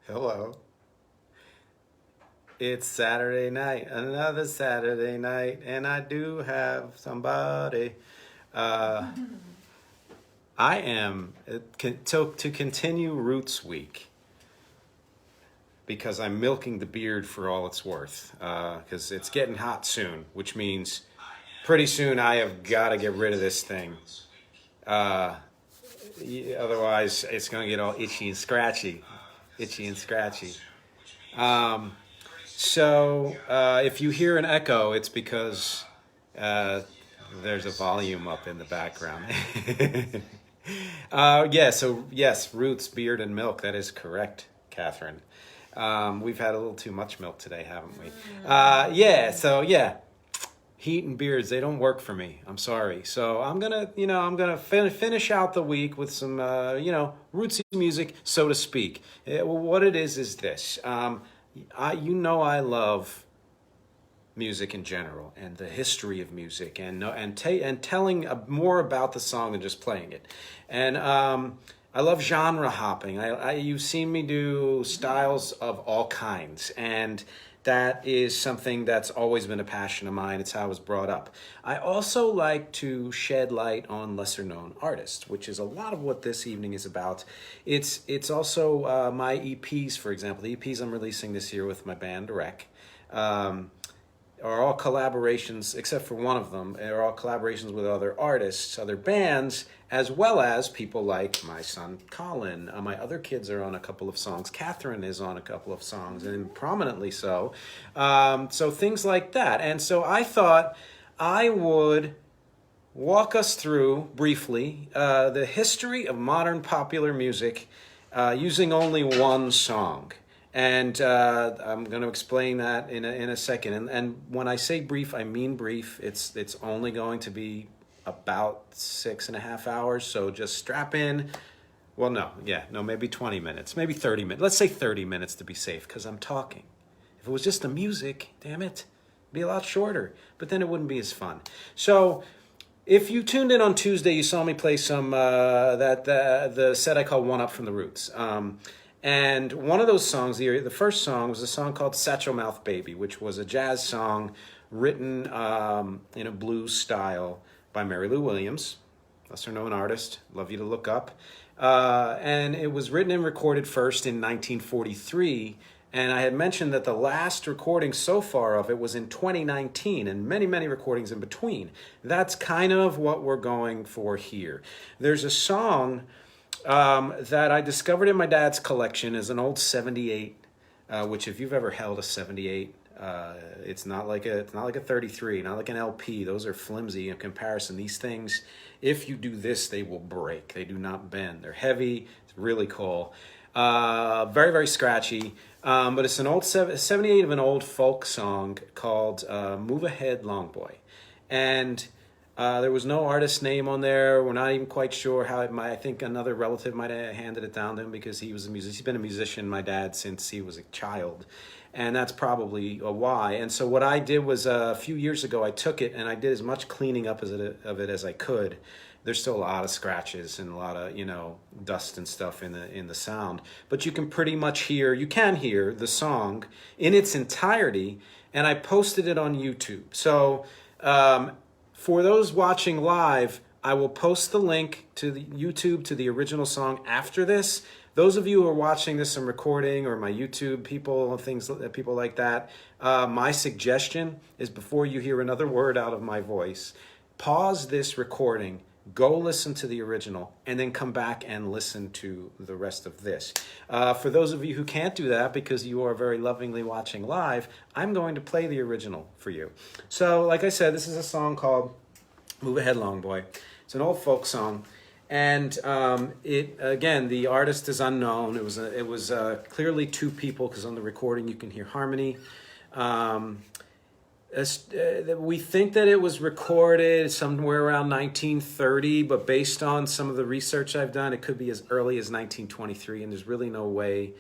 Hello. It's Saturday night, another Saturday night, and I do have somebody. Uh, I am to continue Roots Week because I'm milking the beard for all it's worth. Because it's getting hot soon, which means pretty soon I have got to get rid of this thing. Uh, Otherwise, it's going to get all itchy and scratchy. Itchy and scratchy. Um, So if you hear an echo, it's because uh, there's a volume up in the background. Yes, roots, beard, and milk. That is correct, Catherine. We've had a little too much milk today, haven't we? Yeah. Heat and beards, they don't work for me. I'm sorry. So I'm gonna finish out the week with some, rootsy music, so to speak. What it is this. I love music in general and the history of music and telling more about the song than just playing it. And I love genre hopping. You've seen me do styles of all kinds, and that is something that's always been a passion of mine. It's how I was brought up. I also like to shed light on lesser known artists, which is a lot of what this evening is about. It's also my EPs, for example. The EPs I'm releasing this year with my band Rec. Are all collaborations, except for one of them, are all collaborations with other artists, other bands, as well as people like my son Colin. My other kids are on a couple of songs. Catherine is on a couple of songs, and prominently so. So things like that. And so I thought I would walk us through briefly the history of modern popular music using only one song. And I'm going to explain that in a second. And when I say brief, I mean brief. It's only going to be about 6.5 hours. So just strap in. Well, maybe 20 minutes, maybe 30 minutes. Let's say 30 minutes to be safe, because I'm talking. If it was just the music, damn it, it'd be a lot shorter. But then it wouldn't be as fun. So if you tuned in on Tuesday, you saw me play some the set I call One Up from the Roots. And one of those songs, the first song, was a song called Satchel Mouth Baby, which was a jazz song written in a blues style by Mary Lou Williams, lesser known artist, love you to look up. And it was written and recorded first in 1943. And I had mentioned that the last recording so far of it was in 2019, and many, many recordings in between. That's kind of what we're going for here. There's a song that I discovered in my dad's collection as an old 78, which if you've ever held a 78, it's not like a 33, not like an LP. Those are flimsy in comparison. These things, if you do this, they will break. They do not bend. They're heavy. It's really cool. Very, very scratchy. But it's an old 78 of an old folk song called Move Ahead Long Boy. And there was no artist name on there. We're not even quite sure how it might. I think another relative might have handed it down to him because he was a musician. He's been a musician, my dad, since he was a child. And that's probably why. And so what I did was a few years ago, I took it and I did as much cleaning up of it as I could. There's still a lot of scratches and a lot of, dust and stuff in the sound. But you can pretty much hear the song in its entirety. And I posted it on YouTube. So for those watching live, I will post the link to the YouTube to the original song after this. Those of you who are watching this and recording, or my YouTube people, people like that, my suggestion is before you hear another word out of my voice, pause this recording, go listen to the original, and then come back and listen to the rest of this. For those of you who can't do that because you are very lovingly watching live, I'm going to play the original for you. So, like I said, this is a song called Move Ahead Long Boy. It's an old folk song. And the artist is unknown. It was clearly two people, because on the recording you can hear harmony. We think that it was recorded somewhere around 1930, but based on some of the research I've done, it could be as early as 1923, and there's really no way,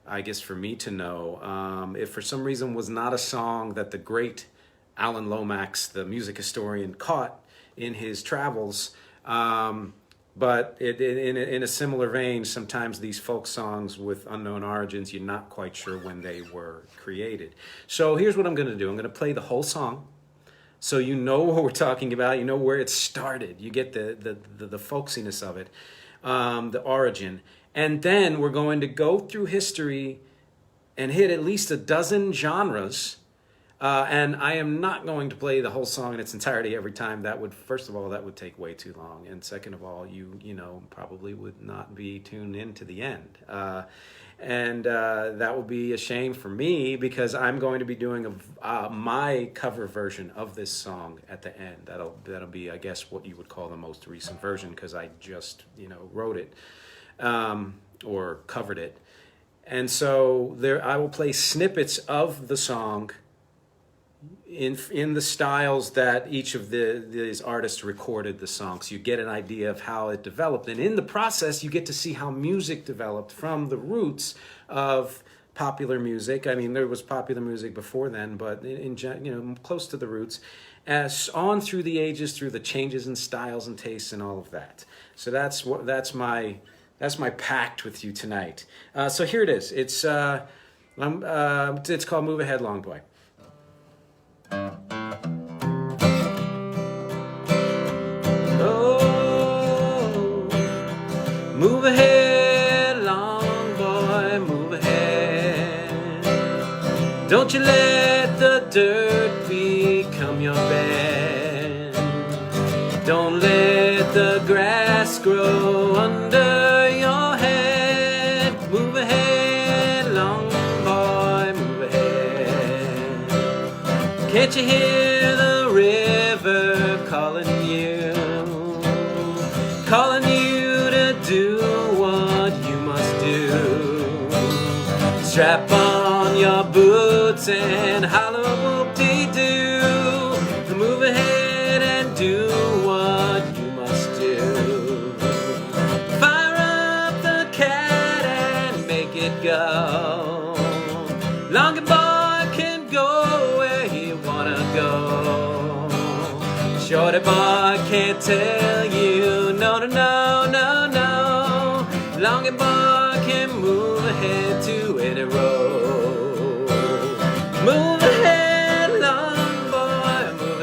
I guess, for me to know. If for some reason was not a song that the great Alan Lomax, the music historian, caught in his travels, But in a similar vein, sometimes these folk songs with unknown origins, you're not quite sure when they were created. So here's what I'm going to do. I'm going to play the whole song, so you know what we're talking about. You know where it started. You get the folksiness of it, the origin. And then we're going to go through history and hit at least a dozen genres. And I am not going to play the whole song in its entirety every time. That would, first of all, that would take way too long. And second of all, you know, probably would not be tuned in to the end. And that would be a shame for me, because I'm going to be doing my cover version of this song at the end. That'll be, I guess, what you would call the most recent version, because I just, you know, wrote it or covered it. And so I will play snippets of the song in the styles that each of these artists recorded the song, so you get an idea of how it developed. And in the process, you get to see how music developed from the roots of popular music. I mean, there was popular music before then, but you know, close to the roots, as on through the ages, through the changes in styles and tastes and all of that. So that's my pact with you tonight. So here it is. It's called "Move Ahead, Long Boy." Oh, move ahead, long boy, move ahead. Don't you let the dirt become your bed. Don't let the grass grow under your head. Move ahead, long boy, move ahead. Can't you hear the river calling you? Calling you to do what you must do. Strap on your boots and holler whoop-dee-doo. Move ahead and do what you must do. Fire up the cat and make it go. Longer boy can go where he wanna go. Shorty boy can't tell you no, no, no, no, no. Longy boy can move ahead to any road. Move ahead, long boy, move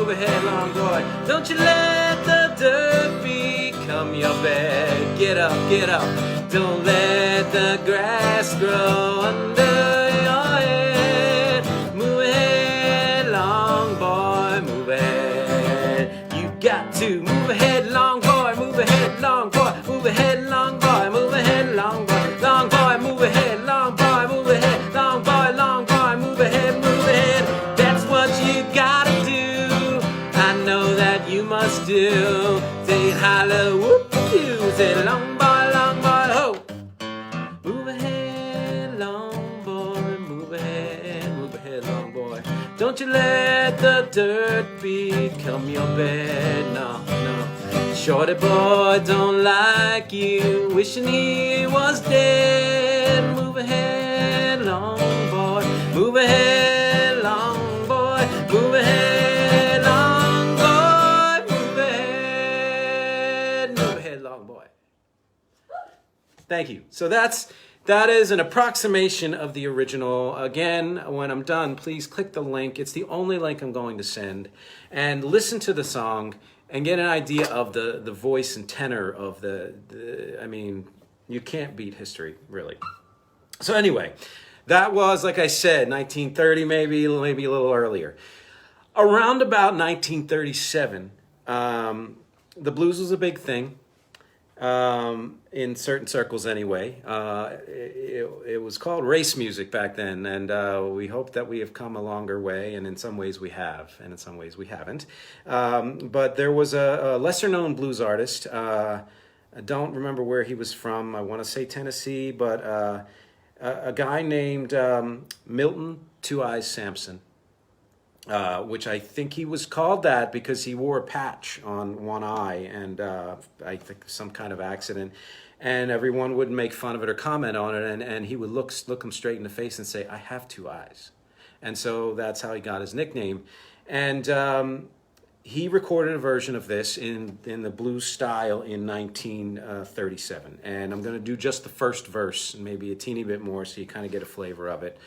ahead, long boy. Don't you let the dirt become your bed. Get up, get up. Don't let the grass grow under your head. Move ahead, long boy, move ahead. You got to move ahead, long boy, move ahead, long boy, move ahead, long boy, move ahead, long boy, long boy, move ahead, long boy, move ahead, long boy, move ahead, move ahead. That's what you gotta do. I know that you must do. Say holla whoop-doo, say long boy, ho. Move ahead, long boy, move ahead, long boy. Don't you let the dirt become your bed, no, no. Shorty boy don't like you, wishing he was dead. Move ahead, long boy, move ahead, long boy, move ahead, long boy, move ahead, long boy. Thank you. So that is an approximation of the original. Again, when I'm done, please click the link. It's the only link I'm going to send. And listen to the song and get an idea of the voice and tenor of I mean, you can't beat history, really. So anyway, that was, like I said, 1930, maybe a little earlier. Around about 1937, the blues was a big thing. In certain circles anyway. It was called race music back then, and we hope that we have come a longer way, and in some ways we have, and in some ways we haven't. But there was a lesser-known blues artist. I don't remember where he was from. I want to say Tennessee, but a guy named Milton Two Eyes Samson. Which I think he was called that because he wore a patch on one eye, and I think some kind of accident, and everyone would make fun of it or comment on it, and he would look him straight in the face and say, "I have two eyes," and so that's how he got his nickname. And he recorded a version of this in the blues style in 1937. And I'm going to do just the first verse and maybe a teeny bit more so you kind of get a flavor of it.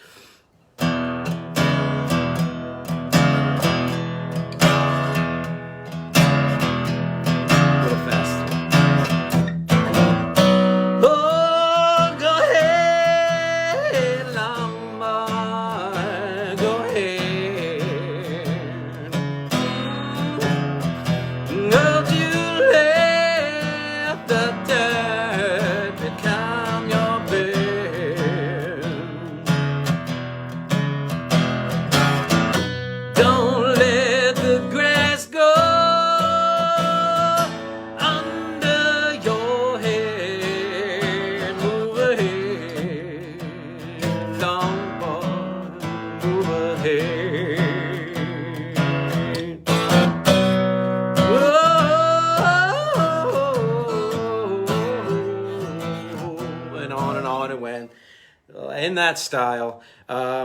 In that style,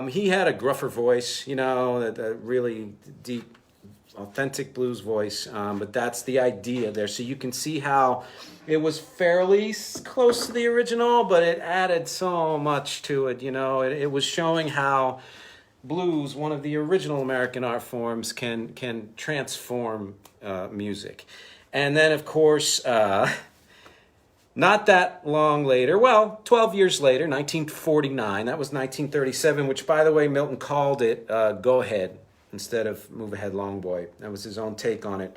he had a gruffer voice, you know, a really deep, authentic blues voice, but that's the idea there. So you can see how it was fairly close to the original, but it added so much to it, you know. It was showing how blues, one of the original American art forms, can transform music. And then, of course, not that long later, well, 12 years later, 1949, that was 1937, which, by the way, Milton called it Go Ahead instead of Move Ahead Long Boy. That was his own take on it.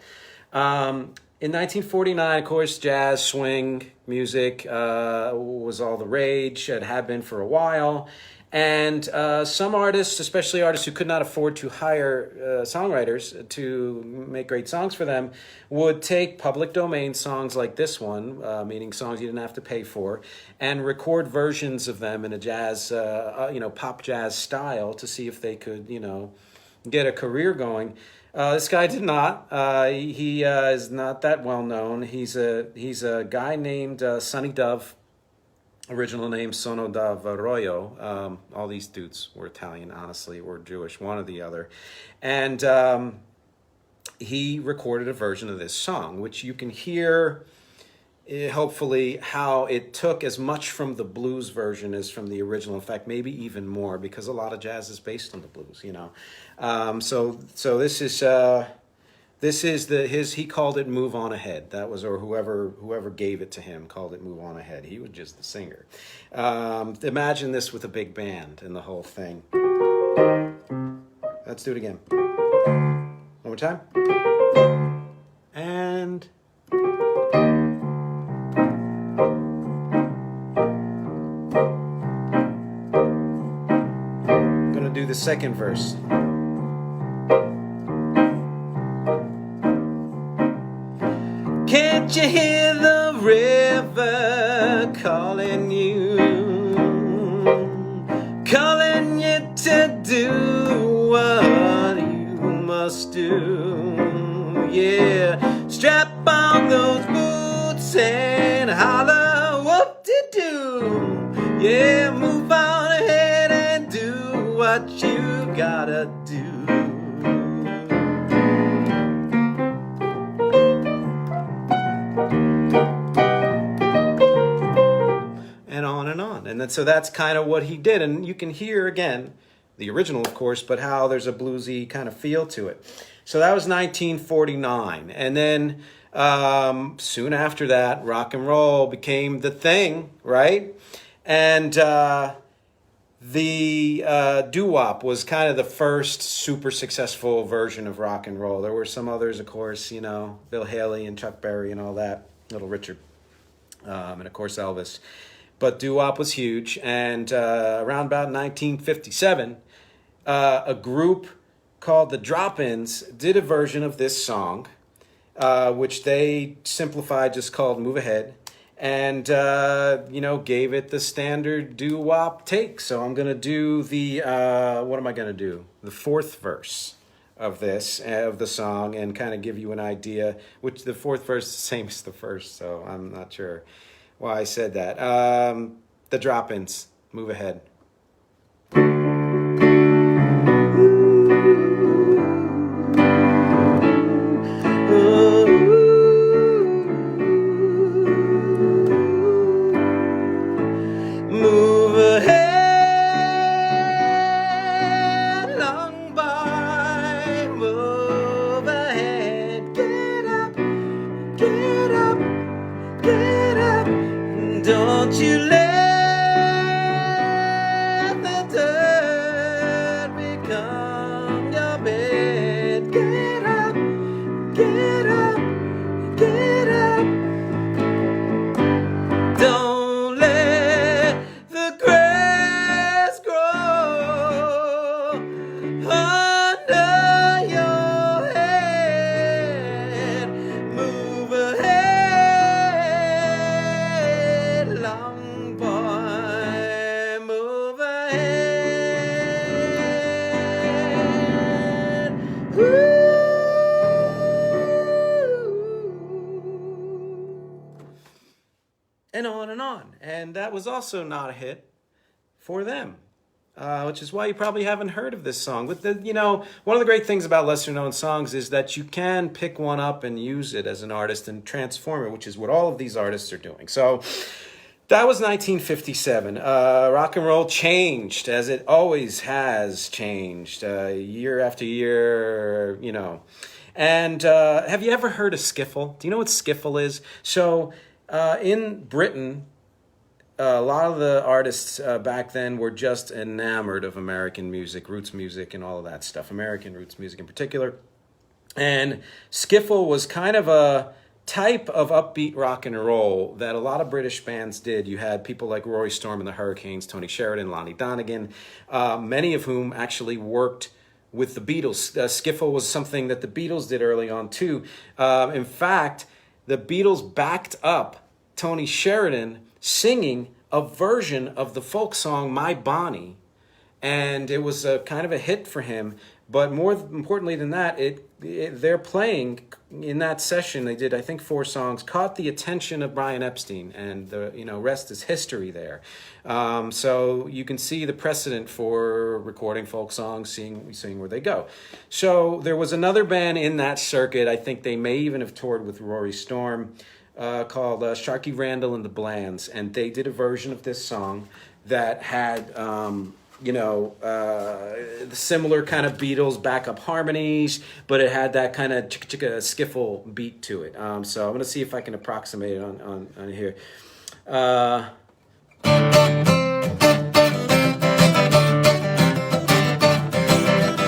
In 1949, of course, jazz, swing music was all the rage. It had been for a while. And some artists, especially artists who could not afford to hire songwriters to make great songs for them, would take public domain songs like this one, meaning songs you didn't have to pay for, and record versions of them in a jazz, pop jazz style to see if they could, get a career going. This guy did not. He is not that well known. He's a guy named Sonny Dove. Original name Sono Davveroio. All these dudes were Italian, honestly, or Jewish, one or the other. And he recorded a version of this song, which you can hear, hopefully, how it took as much from the blues version as from the original. In fact, maybe even more, because a lot of jazz is based on the blues, So this is he called it Move On Ahead. That was, or whoever gave it to him called it Move On Ahead. He was just the singer. Imagine this with a big band and the whole thing. Let's do it again. One more time. And I'm gonna do the second verse. Can't you hear the river calling you to do what you must do? Yeah, strap on those boots and holler whoop-de-doo. Yeah, move on ahead and do what you gotta do. And on and on. And then, so that's kind of what he did. And you can hear, again, the original, of course, but how there's a bluesy kind of feel to it. So that was 1949. And then soon after that, rock and roll became the thing, right? And the doo-wop was kind of the first super successful version of rock and roll. There were some others, of course, Bill Haley and Chuck Berry and all that, Little Richard, and of course Elvis. But doo-wop was huge, and around about 1957, a group called the Drop-Ins did a version of this song, which they simplified, just called Move Ahead, and, gave it the standard doo-wop take. So I'm going to do what am I going to do? The fourth verse of the song, and kind of give you an idea, which the fourth verse is the same as the first, so I'm not sure why I said that. The Drop-Ins, Move Ahead. Don't you let the dirt become your bed. Get up, get up, get up. Don't let the grass grow under your head. Move ahead, long boy, move ahead. Ooh. And on and on. And that was also not a hit for them, which is why you probably haven't heard of this song. But one of the great things about lesser known songs is that you can pick one up and use it as an artist and transform it, which is what all of these artists are doing. So that was 1957. Rock and roll changed, as it always has changed, year after year, And have you ever heard of skiffle? Do you know what skiffle is? So in Britain, a lot of the artists back then were just enamored of American music, roots music, and all of that stuff, American roots music in particular. And skiffle was kind of a type of upbeat rock and roll that a lot of British bands did. You had people like Rory Storm and the Hurricanes, Tony Sheridan, Lonnie Donegan, many of whom actually worked with the Beatles. Skiffle was something that the Beatles did early on too. In fact, the Beatles backed up Tony Sheridan singing a version of the folk song My Bonnie, and it was a kind of a hit for him. But more importantly than that, their playing in that session, they did, I think, 4 songs, caught the attention of Brian Epstein, and the rest is history there. So you can see the precedent for recording folk songs, seeing where they go. So there was another band in that circuit, I think they may even have toured with Rory Storm, called Sharky, Randall, and the Blands, and they did a version of this song that had the similar kind of Beatles backup harmonies, but it had that kind of chicka chicka skiffle beat to it. So I'm going to see if I can approximate it on here.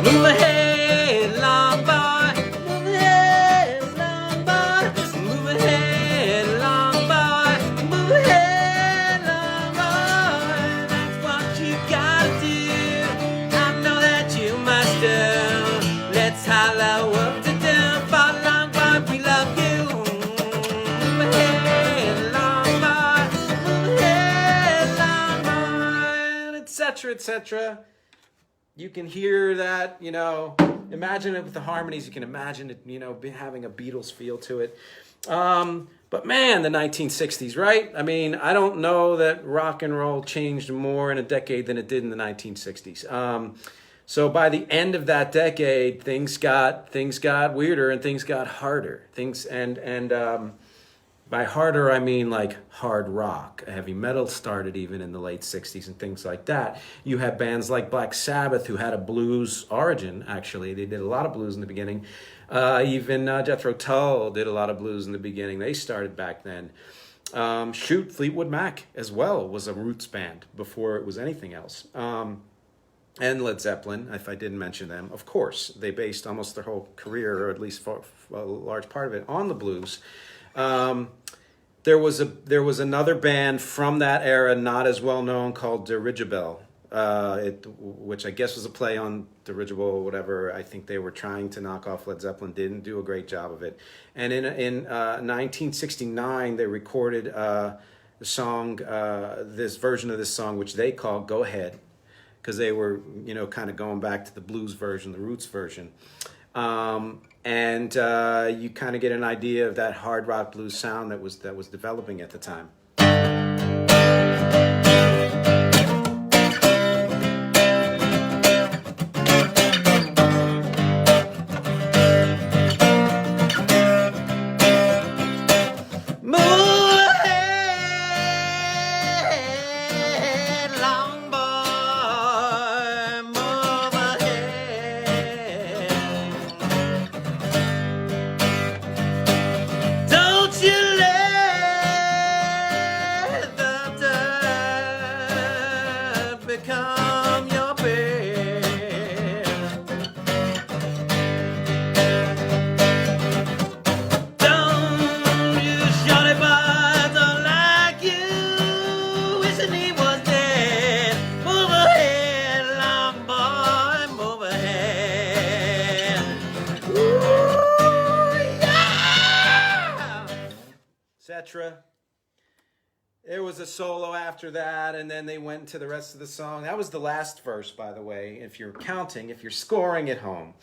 Move ahead, long boy. Move ahead, long boy. Move ahead, long boy. Move ahead, long boy. That's what you gotta do. I know that you must do. Let's holler what to do. For long boy, we love you. Move ahead, long boy. Move ahead, long boy. Etc., etc. You can hear that, imagine it with the harmonies. You can imagine it, having a Beatles feel to it. But man, the 1960s, right? I mean, I don't know that rock and roll changed more in a decade than it did in the 1960s. So by the end of that decade, things got weirder and things got harder. By harder, I mean like hard rock. Heavy metal started even in the late 60s and things like that. You have bands like Black Sabbath, who had a blues origin, actually. They did a lot of blues in the beginning. Even Jethro Tull did a lot of blues in the beginning. They started back then. Fleetwood Mac as well was a roots band before it was anything else. And Led Zeppelin, if I didn't mention them, of course. They based almost their whole career, or at least for a large part of it, on the blues. There was another band from that era, not as well known, called Dirigibell, which I guess was a play on dirigible, whatever. I think they were trying to knock off Led Zeppelin, didn't do a great job of it. And in 1969, they recorded the song, this version of this song, which they called "Go Ahead," because they were, kind of going back to the blues version, the roots version. And you kind of get an idea of that hard rock blues sound that was developing at the time. become your bed. Don't you shorty boys don't like you, wishing he was dead. Move ahead, long boy, move ahead. Ooh, yeah! Etc. There was a solo after that, and then they went to the rest of the song. That was the last verse, by the way, if you're counting, if you're scoring at home.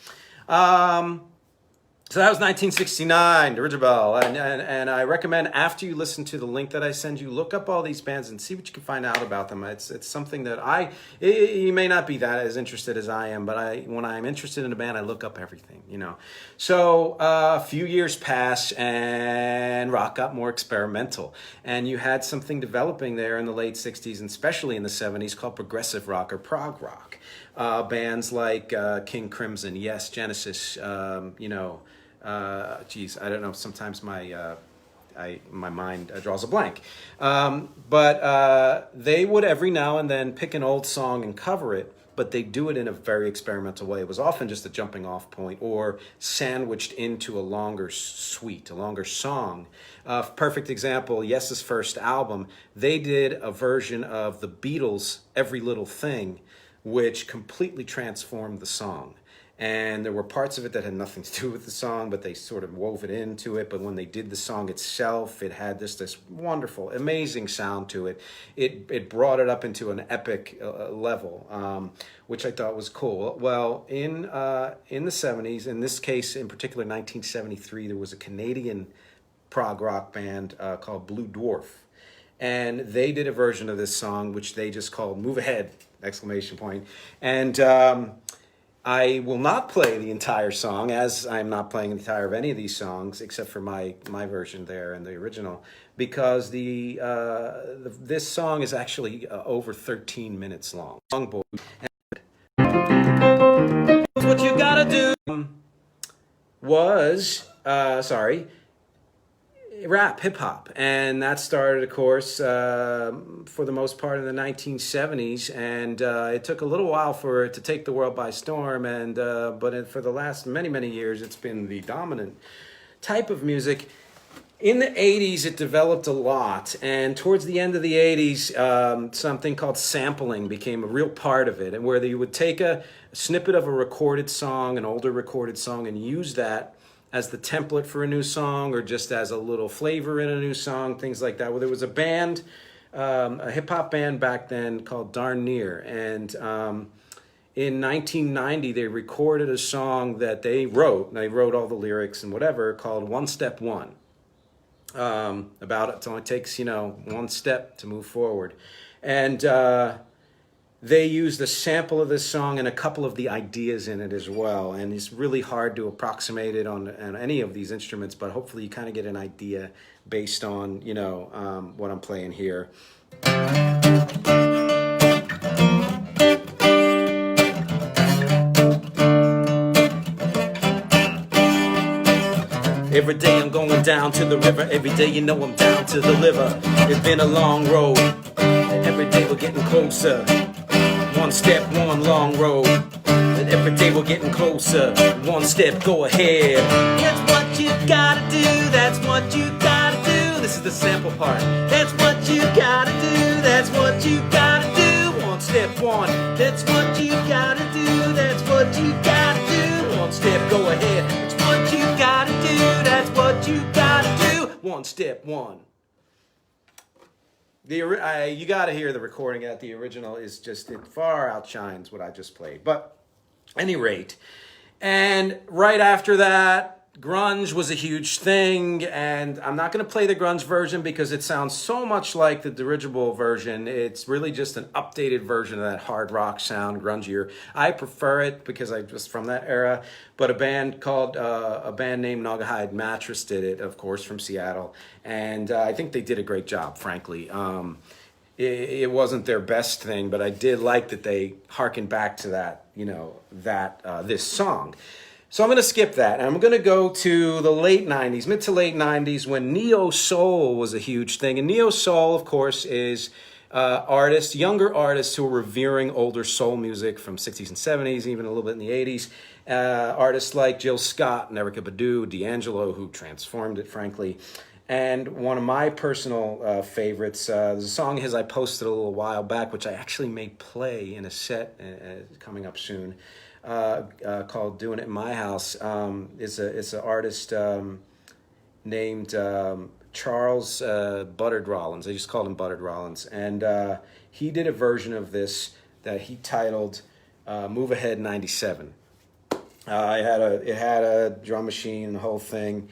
So that was 1969, Dirigibell. And I recommend after you listen to the link that I send you, look up all these bands and see what you can find out about them. It's something that you may not be that as interested as I am, but when I'm interested in a band, I look up everything, you know. So a few years pass and rock got more experimental. And you had something developing there in the late 60s and especially in the 70s called progressive rock or prog rock. Bands like King Crimson, Yes, Genesis, you know, I don't know. Sometimes my mind draws a blank. But they would every now and then pick an old song and cover it, but they do it in a very experimental way. It was often just a jumping off point or sandwiched into a longer suite, a longer song. Perfect example, Yes's first album, they did a version of the Beatles' Every Little Thing, which completely transformed the song. And there were parts of it that had nothing to do with the song, but they sort of wove it into it. But when they did the song itself, it had this wonderful, amazing sound to it. It brought it up into an epic level, which I thought was cool. Well, in the 70s, in this case, in particular, 1973, there was a Canadian prog rock band called Blue Dwarf. And they did a version of this song, which they just called Move Ahead, ! And I will not play the entire song, as I'm not playing the entire of any of these songs, except for my version there and the original, because this song is actually over 13 minutes long. What you gotta do was, rap, hip-hop, and that started, of course, for the most part in the 1970s, and it took a little while for it to take the world by storm, but for the last many years, it's been the dominant type of music. In the 80s, it developed a lot, and towards the end of the 80s, something called sampling became a real part of it, and where you would take a snippet of a recorded song, an older recorded song, and use that as the template for a new song or just as a little flavor in a new song, things like that. Well, there was a band, a hip-hop band back then called Darn Near, and in 1990, they recorded a song that they wrote all the lyrics and whatever, called One Step One. About it only takes, one step to move forward. And they used a sample of this song and a couple of the ideas in it as well. And it's really hard to approximate it on any of these instruments, but hopefully you kind of get an idea based on, what I'm playing here. Every day I'm going down to the river. Every day I'm down to the liver. It's been a long road. Every day we're getting closer. One step, one long road. And every day we're getting closer. One step, go ahead. That's what you gotta do. That's what you gotta do. This is the sample part. That's what you gotta do. That's what you gotta do. One step, one. That's what you gotta do. That's what you gotta do. One step, go ahead. That's what you gotta do. That's what you gotta do. One step, one. You got to hear the recording at the original is just, it far outshines what I just played. But at any rate, and right after that, grunge was a huge thing, and I'm not going to play the grunge version because it sounds so much like the Dirigibell version. It's really just an updated version of that hard rock sound, grungier. I prefer it because I was from that era, but a band named Naugahyde Mattress did it, of course, from Seattle, and I think they did a great job, frankly. It wasn't their best thing, but I did like that they harkened back to that, this song. So I'm going to skip that, and I'm going to go to the late 90s, mid to late 90s, when neo-soul was a huge thing. And neo-soul, of course, is artists, younger artists who are revering older soul music from 60s and 70s, even a little bit in the 80s. Artists like Jill Scott and Erykah Badu, D'Angelo, who transformed it, frankly. And one of my personal favorites, there's a song of his I posted a little while back, which I actually may play in a set coming up soon, called "Doing It in My House." It's an artist named Charles Buttered Rollins. I just called him Buttered Rollins, and he did a version of this that he titled "Move Ahead '97." It had a drum machine, the whole thing.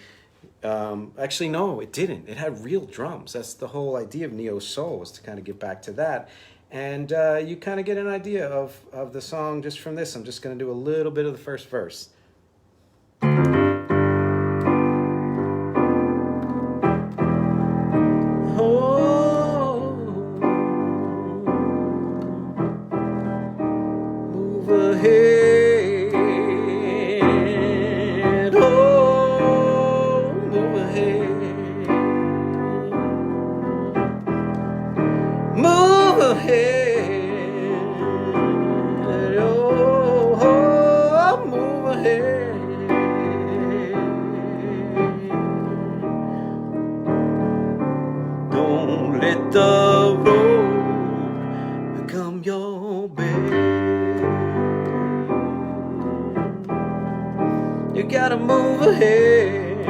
Actually, no, it didn't. It had real drums. That's the whole idea of neo soul, was to kind of get back to that. And you kind of get an idea of the song just from this. I'm just going to do a little bit of the first verse. Gotta move ahead.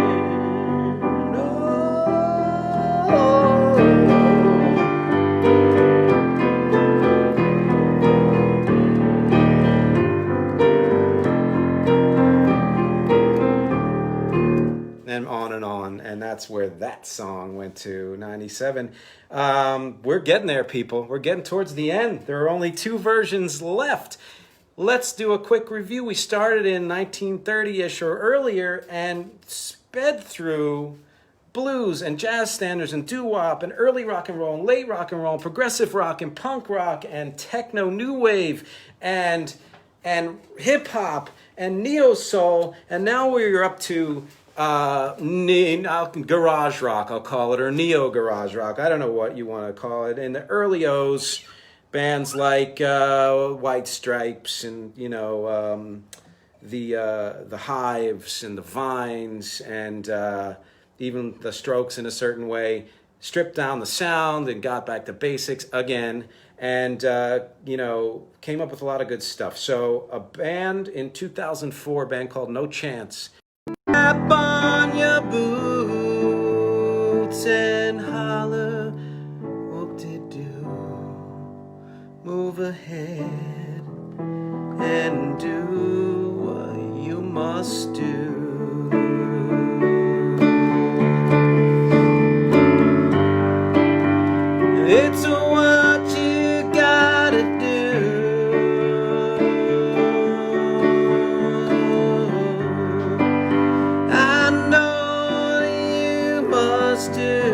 Oh. And on, and that's where that song went to, 97. We're getting there, people. We're getting towards the end. There are only 2 versions left. Let's do a quick review. We started in 1930-ish or earlier and sped through blues and jazz standards and doo-wop and early rock and roll and late rock and roll and progressive rock and punk rock and techno new wave and hip-hop and neo-soul. And now we're up to garage rock, I'll call it, or neo-garage rock. I don't know what you want to call it. In the early O's, bands like White Stripes and the Hives and the Vines and even the Strokes in a certain way stripped down the sound and got back to basics again, and came up with a lot of good stuff. So a band in 2004, a band called No Chance. Tap on your boots and holler, whoop-de-doo. Move ahead and do what you must do. It's what you gotta do. I know you must do.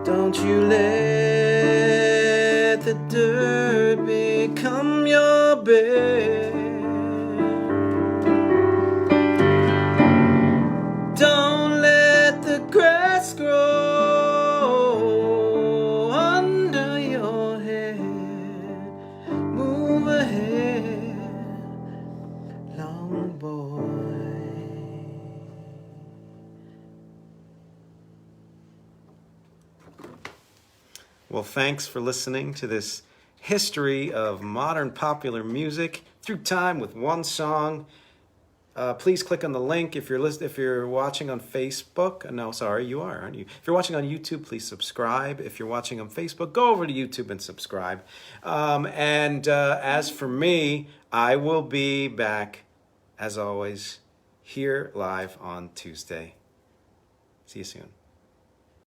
Don't you let the dirt become your bed. Don't let the grass grow under your head. Move ahead, long boy. Well, thanks for listening to this history of modern popular music through time with one song. Please click on the link if you're watching on Facebook. No, sorry, you are, aren't you? If you're watching on YouTube, please subscribe. If you're watching on Facebook, go over to YouTube and subscribe. As for me, I will be back, as always, here live on Tuesday. See you soon.